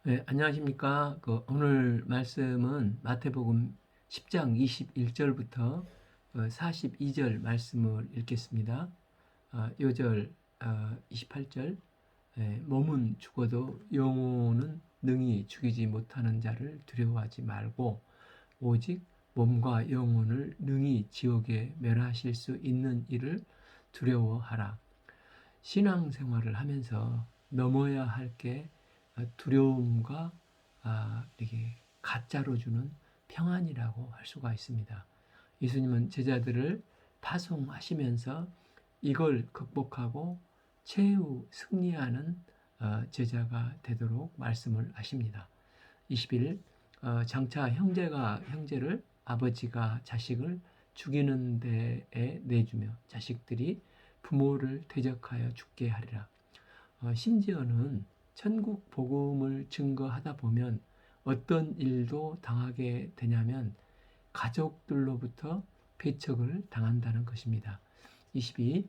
네, 안녕하십니까. 오늘 말씀은 마태복음 10장 21절부터 42절 말씀을 읽겠습니다. 요절 28절 몸은 죽어도 영혼은 능히 죽이지 못하는 자를 두려워하지 말고 오직 몸과 영혼을 능히 지옥에 멸하실 수 있는 이를 두려워하라. 신앙생활을 하면서 넘어야 할 게 두려움과 이렇게 가짜로 주는 평안이라고 할 수가 있습니다. 예수님은 제자들을 파송하시면서 이걸 극복하고 최후 승리하는 제자가 되도록 말씀을 하십니다. 20일 장차 형제가 형제를 아버지가 자식을 죽이는 데에 내주며 자식들이 부모를 대적하여 죽게 하리라. 심지어는 천국 복음을 증거하다 보면 어떤 일도 당하게 되냐면 가족들로부터 배척을 당한다는 것입니다. 22.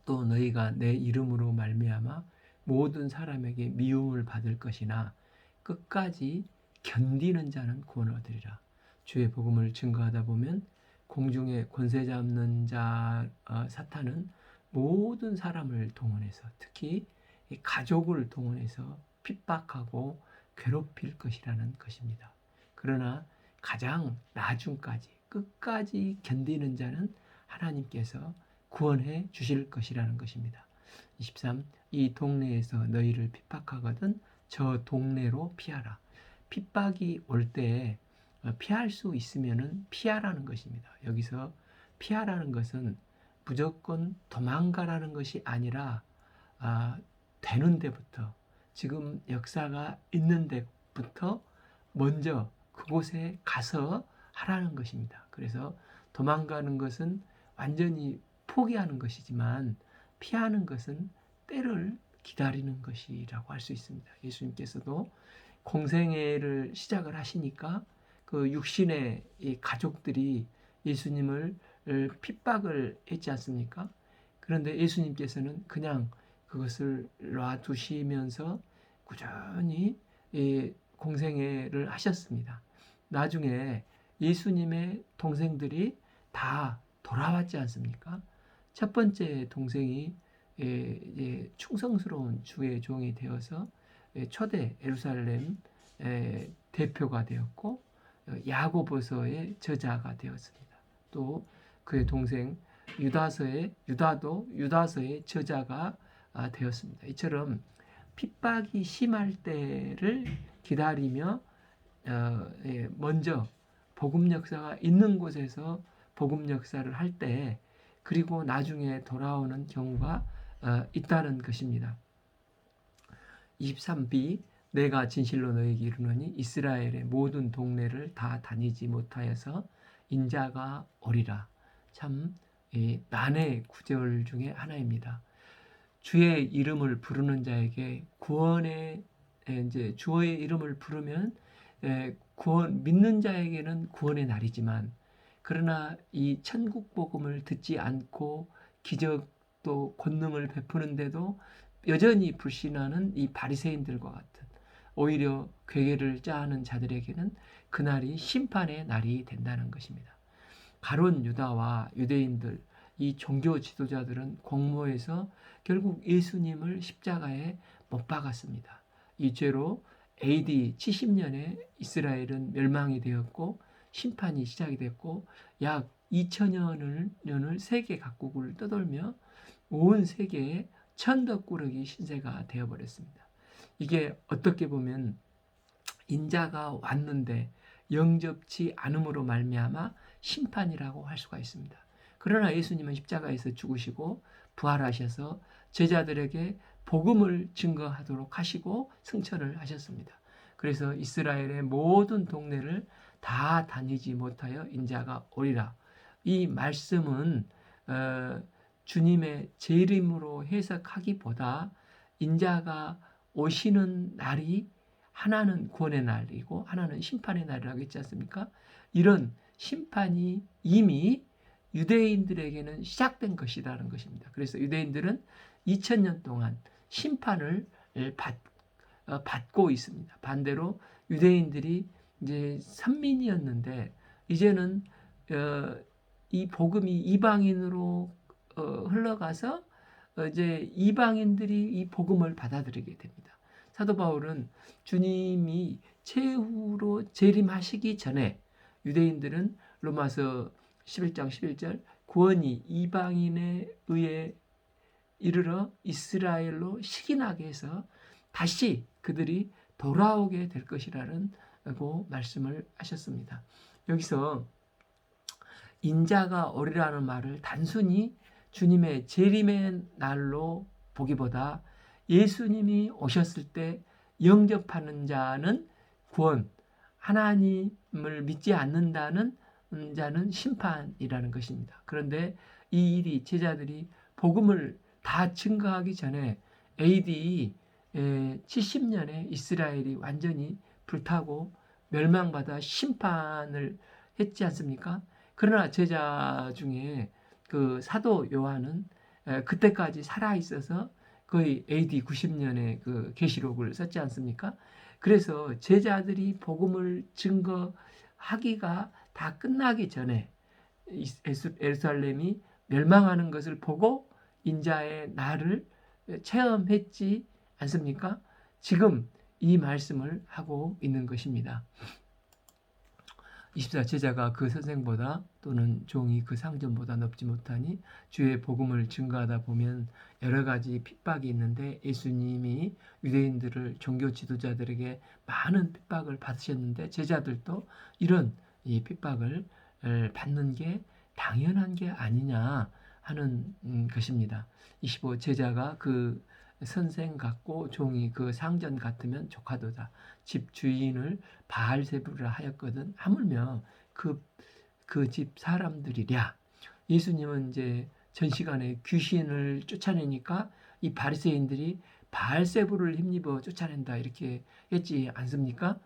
또 너희가 내 이름으로 말미암아 모든 사람에게 미움을 받을 것이나 끝까지 견디는 자는 구원을 얻으리라. 주의 복음을 증거하다 보면 공중에 권세 잡는 자 사탄은 모든 사람을 동원해서 특히 가족을 동원해서 핍박하고 괴롭힐 것이라는 것입니다. 그러나 가장 나중까지 끝까지 견디는 자는 하나님께서 구원해 주실 것이라는 것입니다. 23. 이 동네에서 너희를 핍박하거든 저 동네로 피하라. 핍박이 올 때 피할 수 있으면은 피하라는 것입니다. 여기서 피하라는 것은 무조건 도망가라는 것이 아니라 되는 데부터 지금 역사가 있는 데부터 먼저 그곳에 가서 하라는 것입니다. 그래서 도망가는 것은 완전히 포기하는 것이지만 피하는 것은 때를 기다리는 것이라고 할 수 있습니다. 예수님께서도 공생애를 시작을 하시니까 그 육신의 이 가족들이 예수님을 핍박을 했지 않습니까? 그런데 예수님께서는 그냥 그것을 놔두시면서 꾸준히 공생애를 하셨습니다. 나중에 예수님의 동생들이 다 돌아왔지 않습니까? 첫 번째 동생이 충성스러운 주의 종이 되어서 초대 예루살렘 대표가 되었고 야고보서의 저자가 되었습니다. 또 그의 동생 유다도 유다서의 저자가 되었습니다. 이처럼 핍박이 심할 때를 기다리며 먼저 복음 역사가 있는 곳에서 복음 역사를 할 때 그리고 나중에 돌아오는 경우가 있다는 것입니다. 23b 내가 진실로 너에게 이르노니 이스라엘의 모든 동네를 다 다니지 못하여서 인자가 오리라. 참 난의 구절 중에 하나입니다. 주의 이름을 부르는 자에게 구원의 이제 주의 이름을 부르면 구원 믿는 자에게는 구원의 날이지만 그러나 이 천국 복음을 듣지 않고 기적도 권능을 베푸는데도 여전히 불신하는 이 바리새인들과 같은 오히려 괴계를 짜는 자들에게는 그날이 심판의 날이 된다는 것입니다. 가론 유다와 유대인들 이 종교 지도자들은 공모해서 결국 예수님을 십자가에 못 박았습니다. 이 죄로 AD 70년에 이스라엘은 멸망이 되었고 심판이 시작이 됐고 약 2000년을 세계 각국을 떠돌며 온 세계에 천덕꾸러기 신세가 되어버렸습니다. 이게 어떻게 보면 인자가 왔는데 영접치 않음으로 말미암아 심판이라고 할 수가 있습니다. 그러나 예수님은 십자가에서 죽으시고 부활하셔서 제자들에게 복음을 증거하도록 하시고 승천을 하셨습니다. 그래서 이스라엘의 모든 동네를 다 다니지 못하여 인자가 오리라. 이 말씀은 주님의 재림으로 해석하기보다 인자가 오시는 날이 하나는 구원의 날이고 하나는 심판의 날이라고 했지 않습니까? 이런 심판이 이미 유대인들에게는 시작된 것이라는 것입니다. 그래서 유대인들은 2000년 동안 심판을 받고 있습니다. 반대로 유대인들이 이제 선민이었는데 이제는 이 복음이 이방인으로 흘러가서 이제 이방인들이 이 복음을 받아들이게 됩니다. 사도 바울은 주님이 최후로 재림하시기 전에 유대인들은 로마서 11장 11절 구원이 이방인에 의해 이르러 이스라엘로 식인하게 해서 다시 그들이 돌아오게 될 것이라고 말씀을 하셨습니다. 여기서 인자가 오리라는 말을 단순히 주님의 재림의 날로 보기보다 예수님이 오셨을 때 영접하는 자는 구원, 하나님을 믿지 않는다는 자는 심판이라는 것입니다. 그런데 이 일이 제자들이 복음을 다 증거하기 전에 AD 70년에 이스라엘이 완전히 불타고 멸망받아 심판을 했지 않습니까? 그러나 제자 중에 그 사도 요한은 그때까지 살아 있어서 거의 AD 90년에 그 계시록을 썼지 않습니까? 그래서 제자들이 복음을 증거하기가 다 끝나기 전에 예루살렘이 멸망하는 것을 보고 인자의 날을 체험했지 않습니까? 지금 이 말씀을 하고 있는 것입니다. 24 제자가 그 선생보다 또는 종이 그 상전보다 높지 못하니 주의 복음을 증거하다 보면 여러 가지 핍박이 있는데 예수님이 유대인들을 종교 지도자들에게 많은 핍박을 받으셨는데 제자들도 이런 이 핍박을 받는 게 당연한 게 아니냐 하는 것입니다. 25 제자가 그 선생 같고 종이 그 상전 같으면 조카도다. 집 주인을 바알세부라 하였거든. 하물며 그 집 사람들이랴. 예수님은 이제 전 시간에 귀신을 쫓아내니까 이 바리새인들이 바알세부를 힘입어 쫓아낸다 이렇게 했지 않습니까?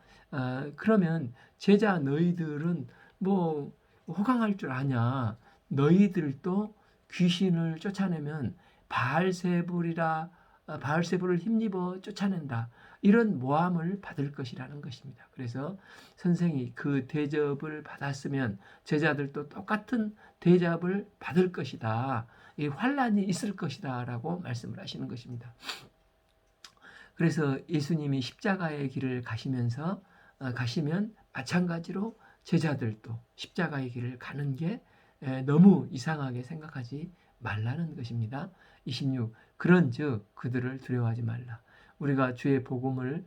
그러면 제자 너희들은 뭐 호강할 줄 아냐? 너희들도 귀신을 쫓아내면 바알세부를 힘입어 쫓아낸다. 이런 모함을 받을 것이라는 것입니다. 그래서 선생이 그 대접을 받았으면 제자들도 똑같은 대접을 받을 것이다. 이 환란이 있을 것이다 라고 말씀을 하시는 것입니다. 그래서 예수님이 십자가의 길을 가시면 마찬가지로 제자들도 십자가의 길을 가는 게 너무 이상하게 생각하지 말라는 것입니다. 26 그런즉 그들을 두려워하지 말라. 우리가 주의 복음을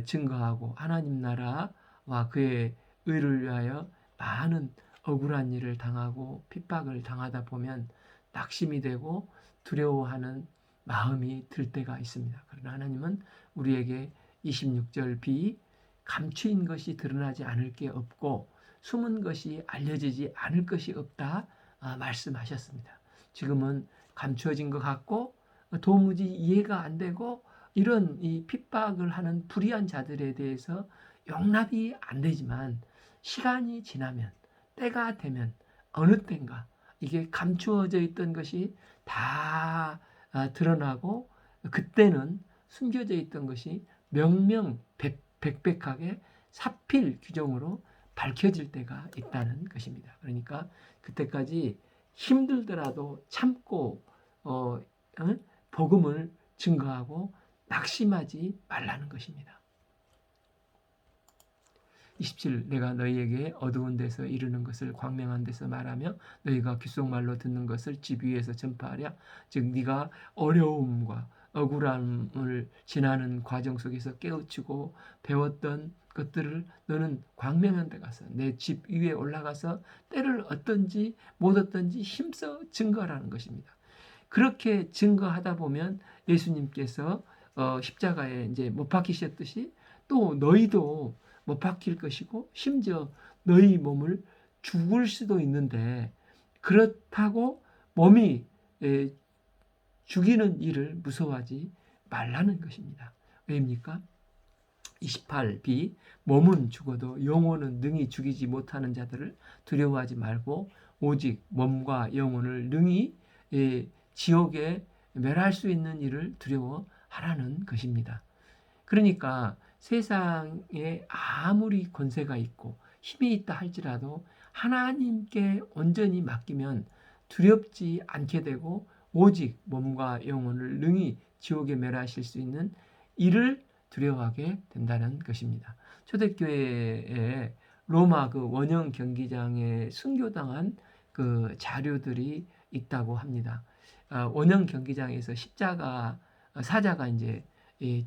증거하고 하나님 나라와 그의 의를 위하여 많은 억울한 일을 당하고 핍박을 당하다 보면 낙심이 되고 두려워하는 마음이 들 때가 있습니다. 그러나 하나님은 우리에게 26절 B 감추인 것이 드러나지 않을 게 없고 숨은 것이 알려지지 않을 것이 없다 말씀하셨습니다. 지금은 감추어진 것 같고 도무지 이해가 안 되고 이런 이 핍박을 하는 불의한 자들에 대해서 용납이 안 되지만 시간이 지나면 때가 되면 어느 때인가 이게 감추어져 있던 것이 다 드러나고 그때는 숨겨져 있던 것이 명명백백하게 사필 규정으로 밝혀질 때가 있다는 것입니다. 그러니까 그때까지 힘들더라도 참고 복음을 증거하고 낙심하지 말라는 것입니다. 27 내가 너희에게 어두운 데서 이르는 것을 광명한 데서 말하며 너희가 귓속말로 듣는 것을 집 위에서 전파하랴. 즉 네가 어려움과 억울함을 지나는 과정 속에서 깨우치고 배웠던 것들을 너는 광명한 데 가서 내 집 위에 올라가서 때를 얻든지 못 얻든지 힘써 증거하라는 것입니다. 그렇게 증거하다 보면 예수님께서 십자가에 이제 못 박히셨듯이 또 너희도 못 박힐 것이고 심지어 너희 몸을 죽을 수도 있는데 그렇다고 몸이 죽이는 일을 무서워하지 말라는 것입니다. 왜입니까? 28b 몸은 죽어도 영혼은 능히 죽이지 못하는 자들을 두려워하지 말고 오직 몸과 영혼을 능히 지옥에 멸할 수 있는 일을 두려워하라는 것입니다. 그러니까 세상에 아무리 권세가 있고 힘이 있다 할지라도 하나님께 온전히 맡기면 두렵지 않게 되고 오직 몸과 영혼을 능히 지옥에 멸하실 수 있는 이를 두려워하게 된다는 것입니다. 초대교회에 로마 그 원형 경기장에 순교당한 그 자료들이 있다고 합니다. 원형 경기장에서 십자가 사자가 이제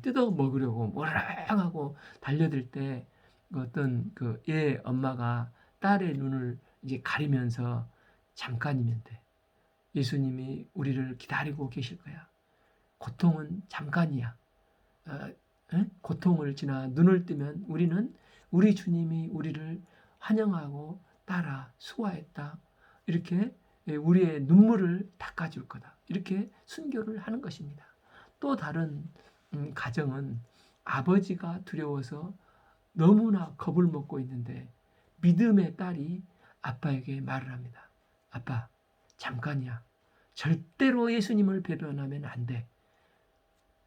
뜯어 먹으려고 모랑하고 달려들 때 어떤 그 애 엄마가 딸의 눈을 이제 가리면서 잠깐이면 돼. 예수님이 우리를 기다리고 계실 거야. 고통은 잠깐이야. 고통을 지나 눈을 뜨면 우리는 우리 주님이 우리를 환영하고 따라 수고했다. 이렇게 우리의 눈물을 닦아줄 거다. 이렇게 순교를 하는 것입니다. 또 다른 가정은 아버지가 두려워서 너무나 겁을 먹고 있는데 믿음의 딸이 아빠에게 말을 합니다. 아빠, 잠깐이야. 절대로 예수님을 배반하면 안 돼.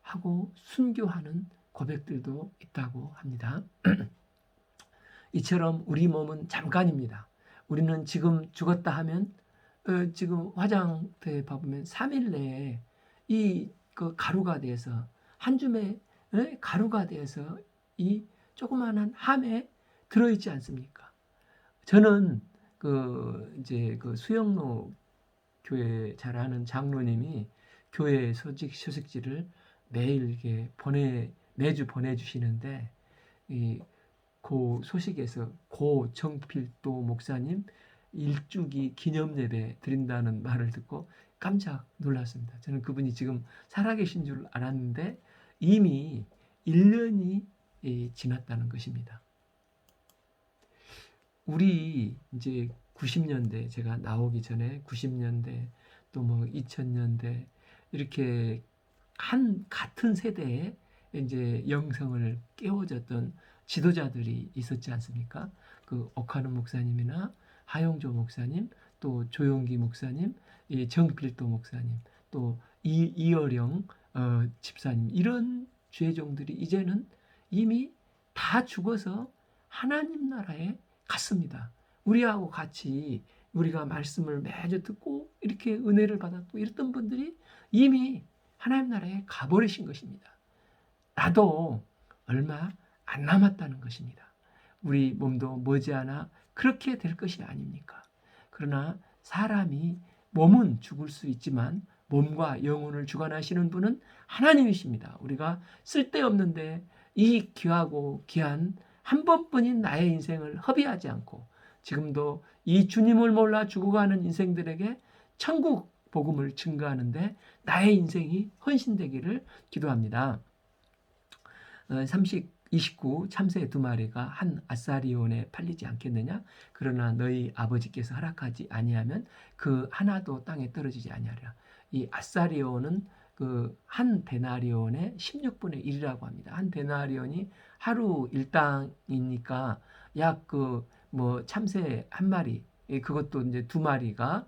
하고 순교하는 고백들도 있다고 합니다. 이처럼 우리 몸은 잠깐입니다. 우리는 지금 죽었다 하면 지금 화장터에 봐보면 3일 내에 이 그 가루가 돼서 한 줌의 가루가 돼서 이 조그마한 함에 들어있지 않습니까? 저는 이제 수영로 교회 잘 아는 장로님이 교회 소식지를 매일 이렇게 매주 보내주시는데 그 소식에서 고 정필도 목사님 일주기 기념 예배 드린다는 말을 듣고 깜짝 놀랐습니다. 저는 그분이 지금 살아계신 줄 알았는데 이미 1년이 지났다는 것입니다. 우리 이제 90년대 제가 나오기 전에 90년대 또 뭐 2000년대 이렇게 같은 세대에 이제 영성을 깨워줬던 지도자들이 있었지 않습니까? 그 오카노 목사님이나 하용조 목사님, 또 조용기 목사님, 정필도 목사님, 또 이어령 집사님 이런 죄종들이 이제는 이미 다 죽어서 하나님 나라에 갔습니다. 우리하고 같이 우리가 말씀을 매주 듣고 이렇게 은혜를 받았고 이랬던 분들이 이미 하나님 나라에 가버리신 것입니다. 나도 얼마 안 남았다는 것입니다. 우리 몸도 머지않아 그렇게 될 것이 아닙니까? 그러나 사람이 몸은 죽을 수 있지만 몸과 영혼을 주관하시는 분은 하나님이십니다. 우리가 쓸데없는데 이 귀하고 귀한 한 번뿐인 나의 인생을 허비하지 않고 지금도 이 주님을 몰라 죽어가는 인생들에게 천국 복음을 증거하는데 나의 인생이 헌신되기를 기도합니다. 29 참새 2마리가 한 아사리온에 팔리지 않겠느냐? 그러나 너희 아버지께서 허락하지 아니하면 그 하나도 땅에 떨어지지 아니하리라. 이 아사리온은 그 한 데나리온의 16분의 1이라고 합니다. 한 데나리온이 하루 일당이니까 약 참새 한 마리, 그것도 이제 2마리가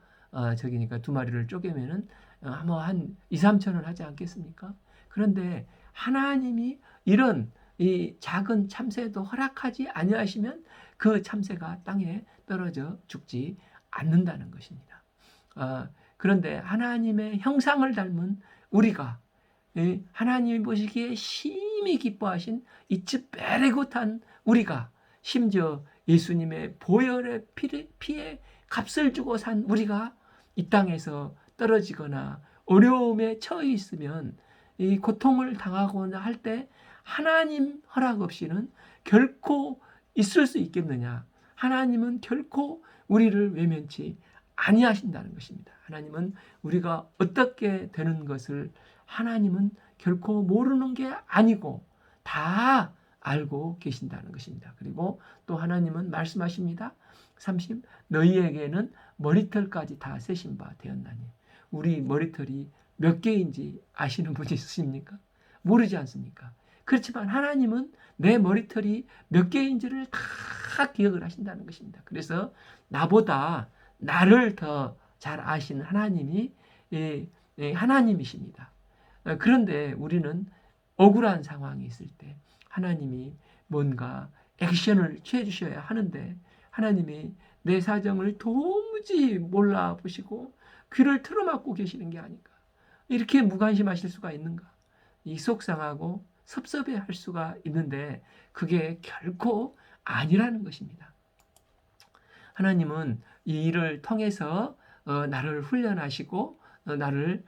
저기니까 2마리를 쪼개면은 한 2, 3천 원 하지 않겠습니까? 그런데 하나님이 이런 이 작은 참새도 허락하지 아니하시면 그 참새가 땅에 떨어져 죽지 않는다는 것입니다. 그런데 하나님의 형상을 닮은 우리가 하나님이 보시기에 심히 기뻐하신 이츠 베레굿한 우리가 심지어 예수님의 보혈의 피에 값을 주고 산 우리가 이 땅에서 떨어지거나 어려움에 처해 있으면 이 고통을 당하거나 할 때 하나님 허락 없이는 결코 있을 수 있겠느냐? 하나님은 결코 우리를 외면치 아니하신다는 것입니다. 하나님은 우리가 어떻게 되는 것을 하나님은 결코 모르는 게 아니고 다 알고 계신다는 것입니다. 그리고 또 하나님은 말씀하십니다. 30 너희에게는 머리털까지 다 세신 바 되었나니. 우리 머리털이 몇 개인지 아시는 분이 있으십니까? 모르지 않습니까? 그렇지만 하나님은 내 머리털이 몇 개인지를 다 기억을 하신다는 것입니다. 그래서 나보다 나를 더 잘 아시는 하나님이 하나님이십니다. 그런데 우리는 억울한 상황이 있을 때 하나님이 뭔가 액션을 취해 주셔야 하는데 하나님이 내 사정을 도무지 몰라보시고 귀를 틀어막고 계시는 게 아닌가. 이렇게 무관심하실 수가 있는가. 이 속상하고 섭섭해할 수가 있는데 그게 결코 아니라는 것입니다. 하나님은 이 일을 통해서 나를 훈련하시고 나를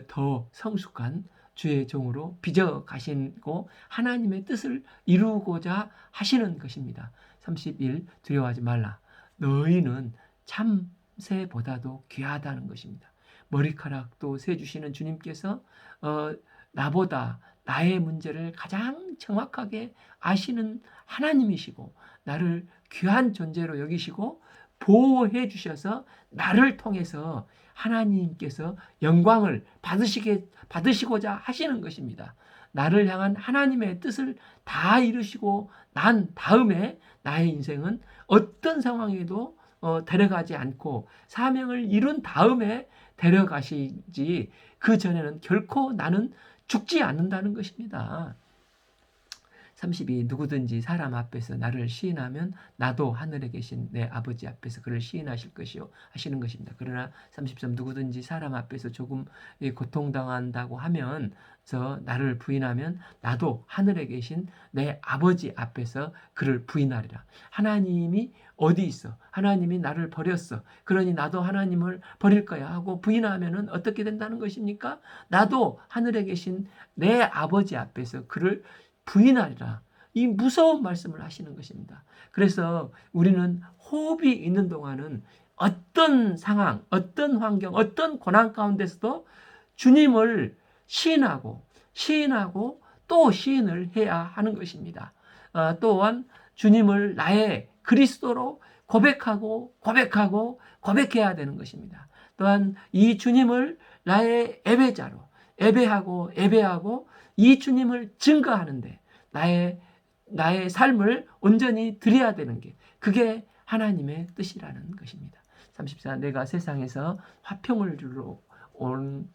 더 성숙한 주의 종으로 빚어 가시고 하나님의 뜻을 이루고자 하시는 것입니다. 31 두려워하지 말라. 너희는 참새보다도 귀하다는 것입니다. 머리카락도 세주시는 주님께서 나보다 나의 문제를 가장 정확하게 아시는 하나님이시고 나를 귀한 존재로 여기시고 보호해 주셔서 나를 통해서 하나님께서 영광을 받으시고자 하시는 것입니다. 나를 향한 하나님의 뜻을 다 이루시고 난 다음에 나의 인생은 어떤 상황에도 데려가지 않고 사명을 이룬 다음에 데려가시지 그 전에는 결코 나는 죽지 않는다는 것입니다. 32 누구든지 사람 앞에서 나를 시인하면 나도 하늘에 계신 내 아버지 앞에서 그를 시인하실 것이요 하시는 것입니다. 그러나 33 누구든지 사람 앞에서 조금 고통당한다고 하면서 나를 부인하면 나도 하늘에 계신 내 아버지 앞에서 그를 부인하리라. 하나님이 어디 있어? 하나님이 나를 버렸어. 그러니 나도 하나님을 버릴 거야 하고 부인하면은 어떻게 된다는 것입니까? 나도 하늘에 계신 내 아버지 앞에서 그를 부인하리라. 이 무서운 말씀을 하시는 것입니다. 그래서 우리는 호흡이 있는 동안은 어떤 상황, 어떤 환경, 어떤 고난 가운데서도 주님을 시인하고 또 시인을 해야 하는 것입니다. 또한 주님을 나의 그리스도로 고백해야 되는 것입니다. 또한 이 주님을 나의 예배하고 이 주님을 증거하는데 나의 삶을 온전히 드려야 되는 게 그게 하나님의 뜻이라는 것입니다. 34 내가 세상에서 화평을 주러 온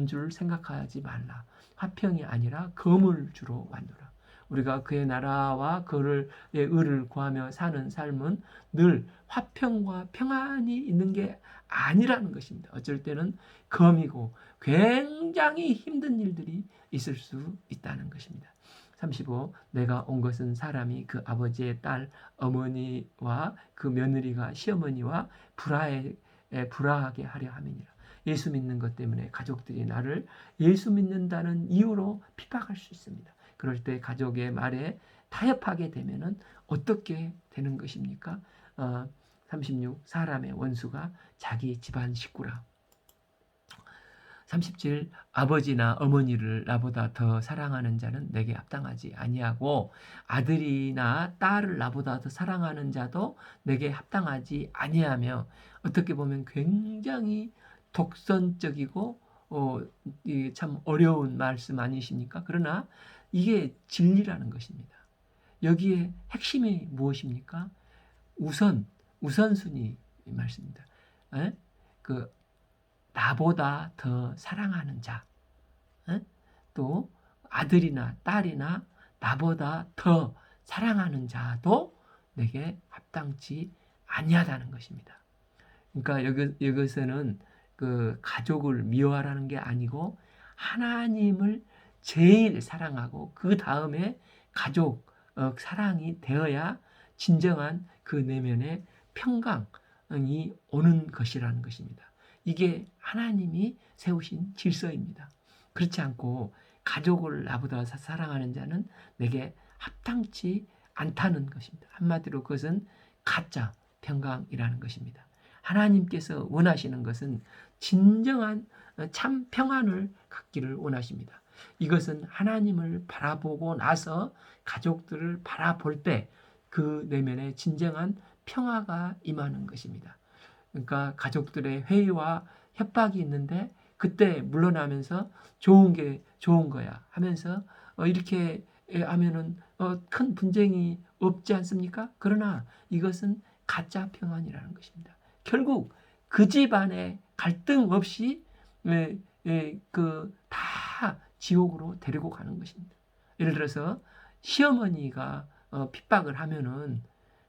줄 생각하지 말라. 화평이 아니라 검을 주러 왔노라. 우리가 그의 나라와 그의 의를 구하며 사는 삶은 늘 화평과 평안이 있는 게 아니라는 것입니다. 어쩔 때는 검이고 굉장히 힘든 일들이 있을 수 있다는 것입니다. 35 내가 온 것은 사람이 그 아버지의 딸 어머니와 그 며느리가 시어머니와 불화하게 하려 함이니라. 예수 믿는 것 때문에 가족들이 나를 예수 믿는다는 이유로 핍박할 수 있습니다. 그럴 때 가족의 말에 타협하게 되면은 어떻게 되는 것입니까? 36 사람의 원수가 자기 집안 식구라. 37 아버지나 어머니를 나보다 더 사랑하는 자는 내게 합당하지 아니하고 아들이나 딸을 나보다 더 사랑하는 자도 내게 합당하지 아니하며 어떻게 보면 굉장히 독선적이고 참 어려운 말씀 아니십니까? 그러나 이게 진리라는 것입니다. 여기에 핵심이 무엇입니까? 우선순위 말씀입니다. 그 나보다 더 사랑하는 자, 또 아들이나 딸이나 나보다 더 사랑하는 자도 내게 합당치 아니하다는 것입니다. 그러니까 여기서는 그 가족을 미워하라는 게 아니고 하나님을 제일 사랑하고 그 다음에 가족 사랑이 되어야 진정한 그 내면의 평강이 오는 것이라는 것입니다. 이게 하나님이 세우신 질서입니다. 그렇지 않고 가족을 나보다 사랑하는 자는 내게 합당치 않다는 것입니다. 한마디로 그것은 가짜 평강이라는 것입니다. 하나님께서 원하시는 것은 진정한 참 평안을 갖기를 원하십니다. 이것은 하나님을 바라보고 나서 가족들을 바라볼 때 그 내면에 진정한 평화가 임하는 것입니다. 그러니까 가족들의 회의와 협박이 있는데 그때 물러나면서 좋은 게 좋은 거야 하면서 이렇게 하면은 큰 분쟁이 없지 않습니까? 그러나 이것은 가짜 평안이라는 것입니다. 결국 그 집안에 갈등 없이 다 지옥으로 데리고 가는 것입니다. 예를 들어서 시어머니가 핍박을 하면은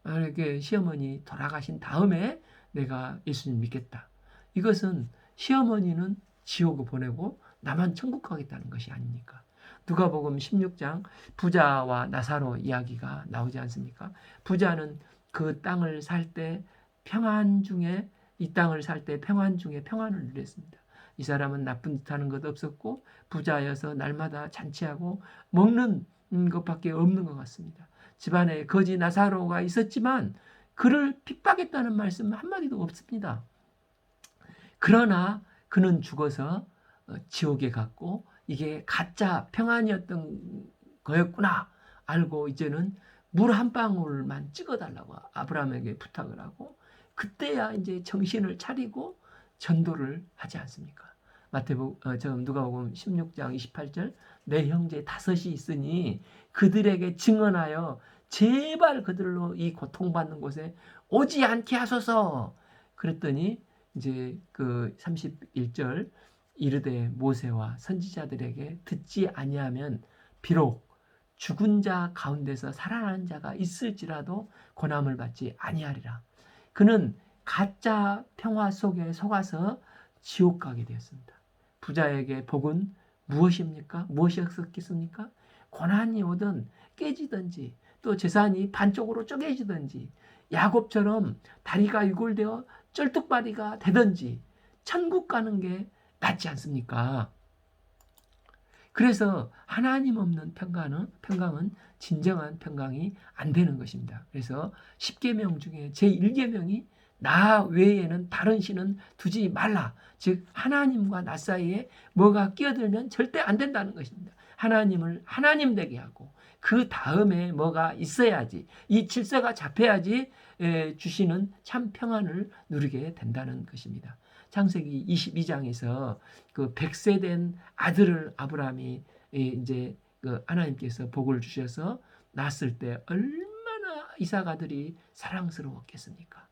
이렇게 시어머니 돌아가신 다음에 내가 예수님 믿겠다. 이것은 시어머니는 지옥을 보내고 나만 천국 가겠다는 것이 아닙니까? 누가복음 16장 부자와 나사로 이야기가 나오지 않습니까? 부자는 그 땅을 살 때 평안 중에 이 땅을 살 때 평안 중에 평안을 누렸습니다. 이 사람은 나쁜 짓 하는 것 없었고 부자여서 날마다 잔치하고 먹는 것밖에 없는 것 같습니다. 집안에 거지 나사로가 있었지만 그를 핍박했다는 말씀 한마디도 없습니다. 그러나 그는 죽어서 지옥에 갔고 이게 가짜 평안이었던 거였구나 알고 이제는 물 한 방울만 찍어달라고 아브라함에게 부탁을 하고 그때야 이제 정신을 차리고 전도를 하지 않습니까? 누가복음 16장 28절 내 형제 다섯이 있으니 그들에게 증언하여 제발 그들로 이 고통받는 곳에 오지 않게 하소서. 그랬더니 이제 그 31절 이르되 모세와 선지자들에게 듣지 아니하면 비록 죽은 자 가운데서 살아난 자가 있을지라도 고난을 받지 아니하리라. 그는 가짜 평화 속에 속아서 지옥 가게 되었습니다. 부자에게 복은 무엇입니까? 무엇이었겠습니까? 고난이 오든 깨지든지 또 재산이 반쪽으로 쪼개지든지 야곱처럼 다리가 유골되어 쩔뚝바리가 되든지 천국 가는 게 낫지 않습니까? 그래서 하나님 없는 평강은 진정한 평강이 안 되는 것입니다. 그래서 10계명 중에 제1계명이 나 외에는 다른 신은 두지 말라. 즉 하나님과 나 사이에 뭐가 끼어들면 절대 안 된다는 것입니다. 하나님을 하나님 되게 하고 그 다음에 뭐가 있어야지 이 질서가 잡혀야지 주시는 참 평안을 누리게 된다는 것입니다. 창세기 22장에서 그 100세 된 아들을 아브라함이 이제 그 하나님께서 복을 주셔서 낳았을 때 얼마나 이삭 아들이 사랑스러웠겠습니까?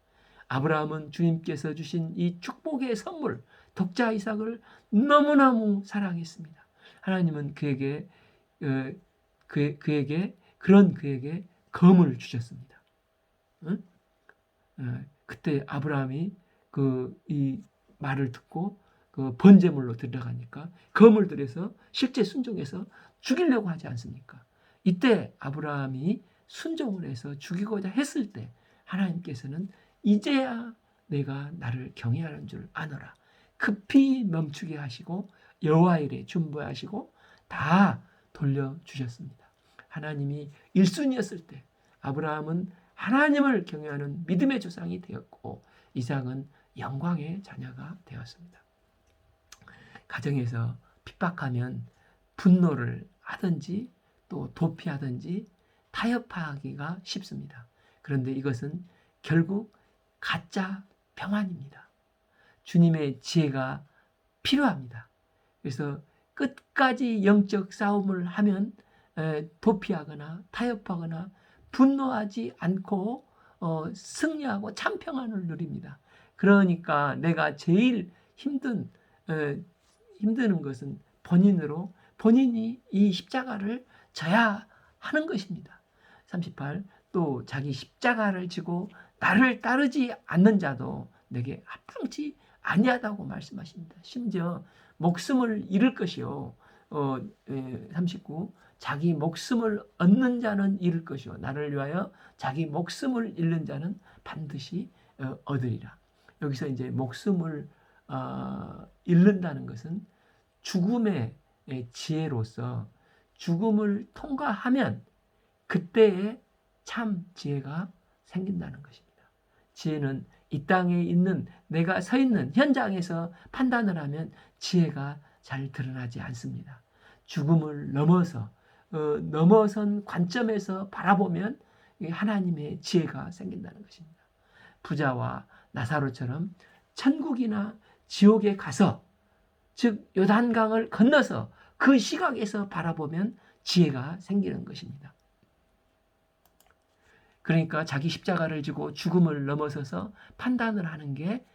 아브라함은 주님께서 주신 이 축복의 선물 독자 이삭을 너무너무 사랑했습니다. 하나님은 그에게 검을 주셨습니다. 응? 그때 아브라함이 이 말을 듣고 그 번제물로 들어가니까 검을 들여서 실제 순종해서 죽이려고 하지 않습니까? 이때 아브라함이 순종을 해서 죽이고자 했을 때 하나님께서는 이제야 내가 나를 경외하는 줄 아노라. 급히 멈추게 하시고 여호와 일에 준비하시고 다 돌려주셨습니다. 하나님이 1순위였을 때 아브라함은 하나님을 경외하는 믿음의 조상이 되었고 이삭은 영광의 자녀가 되었습니다. 가정에서 핍박하면 분노를 하든지 또 도피하든지 타협하기가 쉽습니다. 그런데 이것은 결국 가짜 평안입니다. 주님의 지혜가 필요합니다. 그래서 끝까지 영적 싸움을 하면 도피하거나 타협하거나 분노하지 않고 승리하고 참 평안을 누립니다. 그러니까 내가 제일 힘든 것은 본인이 이 십자가를 져야 하는 것입니다. 38. 또 자기 십자가를 지고 나를 따르지 않는 자도 내게 합당치 아니하다고 말씀하십니다. 심지어 목숨을 잃을 것이요. 39. 자기 목숨을 얻는 자는 잃을 것이요. 나를 위하여 자기 목숨을 잃는 자는 반드시 얻으리라. 여기서 이제 목숨을 잃는다는 것은 죽음의 지혜로서 죽음을 통과하면 그때의 참 지혜가 생긴다는 것입니다. 지혜는 이 땅에 있는 내가 서 있는 현장에서 판단을 하면 지혜가 잘 드러나지 않습니다. 죽음을 넘어선 관점에서 바라보면 하나님의 지혜가 생긴다는 것입니다. 부자와 나사로처럼 천국이나 지옥에 가서 즉 요단강을 건너서 그 시각에서 바라보면 지혜가 생기는 것입니다. 그러니까 자기 십자가를 지고 죽음을 넘어서서 판단을 하는 게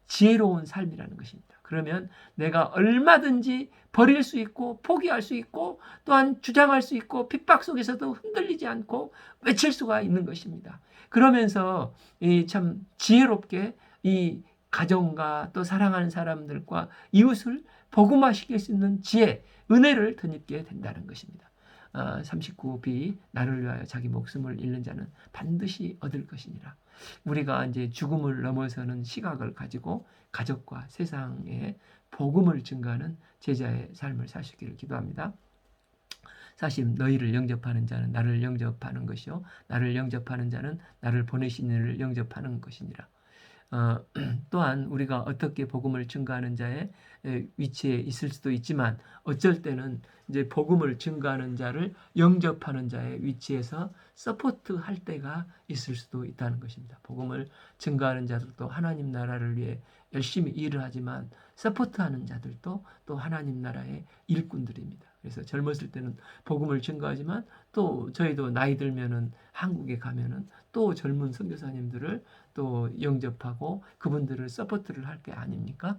지혜로운 삶이라는 것입니다. 그러면 내가 얼마든지 버릴 수 있고 포기할 수 있고 또한 주장할 수 있고 핍박 속에서도 흔들리지 않고 외칠 수가 있는 것입니다. 그러면서 이 참 지혜롭게 이 가정과 또 사랑하는 사람들과 이웃을 복음화시킬 수 있는 지혜, 은혜를 덧입게 된다는 것입니다. 39b 나를 위하여 자기 목숨을 잃는 자는 반드시 얻을 것이니라. 우리가 이제 죽음을 넘어서는 시각을 가지고 가족과 세상에 복음을 증가하는 제자의 삶을 사시기를 기도합니다. 40 너희를 영접하는 자는 나를 영접하는 것이요 나를 영접하는 자는 나를 보내신 이를 영접하는 것이니라. 또한 우리가 어떻게 복음을 증가하는 자의 위치에 있을 수도 있지만 어쩔 때는 이제 복음을 증가하는 자를 영접하는 자의 위치에서 서포트할 때가 있을 수도 있다는 것입니다. 복음을 증가하는 자들도 하나님 나라를 위해 열심히 일을 하지만 서포트하는 자들도 또 하나님 나라의 일꾼들입니다. 그래서 젊었을 때는 복음을 증가하지만 또 저희도 나이 들면은 한국에 가면은 또 젊은 선교사님들을 또 영접하고 그분들을 서포트를 할 게 아닙니까?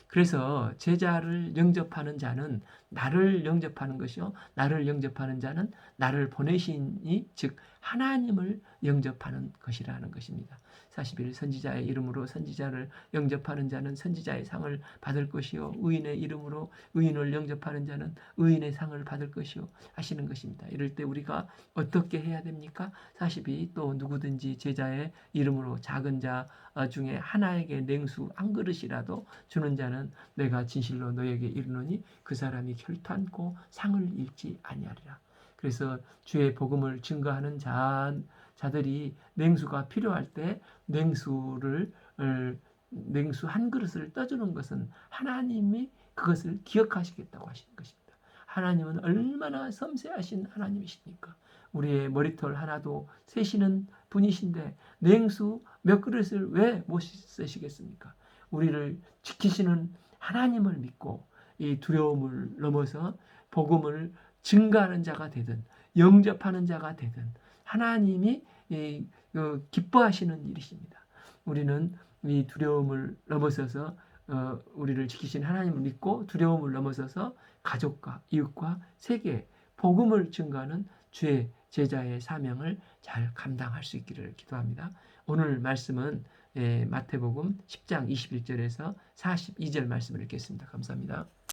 그래서 제자를 영접하는 자는 나를 영접하는 것이요 나를 영접하는 자는 나를 보내신 이 즉 하나님을 영접하는 것이라는 것입니다. 41 선지자의 이름으로 선지자를 영접하는 자는 선지자의 상을 받을 것이요 의인의 이름으로 의인을 영접하는 자는 의인의 상을 받을 것이요 하시는 것입니다. 이럴 때 우리가 어떻게 해야 됩니까? 42 또 누구든지 제자의 이름으로 작은 자 중에 하나에게 냉수 한 그릇이라도 주는 자는 내가 진실로 너에게 이르노니 그 사람이 결탄코 상을 잃지 아니하리라. 그래서 주의 복음을 증거하는 자들이 냉수가 필요할 때 냉수 한 그릇을 떠주는 것은 하나님이 그것을 기억하시겠다고 하시는 것입니다. 하나님은 얼마나 섬세하신 하나님이십니까? 우리의 머리털 하나도 세시는 분이신데 냉수 몇 그릇을 왜 못 쓰시겠습니까? 우리를 지키시는 하나님을 믿고 이 두려움을 넘어서 복음을 증가하는 자가 되든 영접하는 자가 되든 하나님이 기뻐하시는 일이십니다. 우리는 이 두려움을 넘어서서 우리를 지키신 하나님을 믿고 두려움을 넘어서서 가족과 이웃과 세계 복음을 증가하는 주의 제자의 사명을 잘 감당할 수 있기를 기도합니다. 오늘 말씀은 마태복음 10장 21절에서 42절 말씀을 읽겠습니다. 감사합니다.